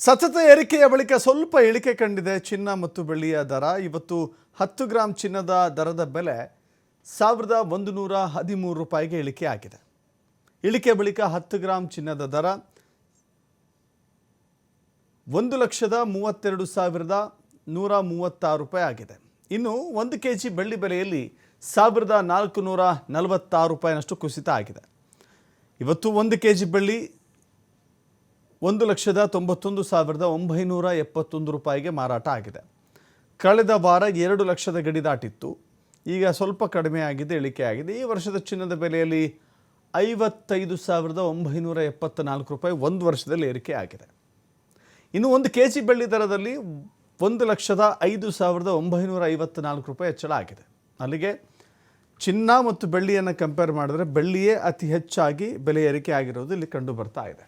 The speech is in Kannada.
ಸತತ ಏರಿಕೆಯ ಬಳಿಕ ಸ್ವಲ್ಪ ಇಳಿಕೆ ಕಂಡಿದೆ ಚಿನ್ನ ಮತ್ತು ಬೆಳ್ಳಿಯ ದರ. ಇವತ್ತು 10 ಗ್ರಾಂ ಚಿನ್ನದ ದರದ ಬೆಲೆ 1113 ರೂಪಾಯಿಗೆ ಇಳಿಕೆ ಆಗಿದೆ. ಇಳಿಕೆ ಬಳಿಕ 10 ಗ್ರಾಂ ಚಿನ್ನದ ದರ 1,32,136 ರೂಪಾಯಿ ಆಗಿದೆ. ಇನ್ನು 1 ಕೆಜಿ ಬೆಳ್ಳಿ ಬೆಲೆಯಲ್ಲಿ 1,446 ರೂಪಾಯಿನಷ್ಟು ಕುಸಿತ ಆಗಿದೆ. ಇವತ್ತು 1 ಕೆಜಿ ಬೆಳ್ಳಿ 1,91,971 ರೂಪಾಯಿಗೆ ಮಾರಾಟ ಆಗಿದೆ. ಕಳೆದ ವಾರ 2 ಲಕ್ಷದ ಗಡಿ ದಾಟಿತ್ತು. ಈಗ ಸ್ವಲ್ಪ ಕಡಿಮೆ ಆಗಿದೆ, ಇಳಿಕೆ ಆಗಿದೆ. ಈ ವರ್ಷದ ಚಿನ್ನದ ಬೆಲೆಯಲ್ಲಿ 55,974 ರೂಪಾಯಿ ಒಂದು ವರ್ಷದಲ್ಲಿ ಏರಿಕೆ ಆಗಿದೆ. ಇನ್ನು 1 ಕೆಜಿ ಬೆಳ್ಳಿ ದರದಲ್ಲಿ 1,05,954 ರೂಪಾಯಿ ಹೆಚ್ಚಳ ಆಗಿದೆ. ಅಲ್ಲಿಗೆ ಚಿನ್ನ ಮತ್ತು ಬೆಳ್ಳಿಯನ್ನು ಕಂಪೇರ್ ಮಾಡಿದ್ರೆ ಬೆಳ್ಳಿಯೇ ಅತಿ ಹೆಚ್ಚಾಗಿ ಬೆಲೆ ಏರಿಕೆ ಆಗಿರೋದು ಇಲ್ಲಿ ಕಂಡು ಬರ್ತಾ ಇದೆ.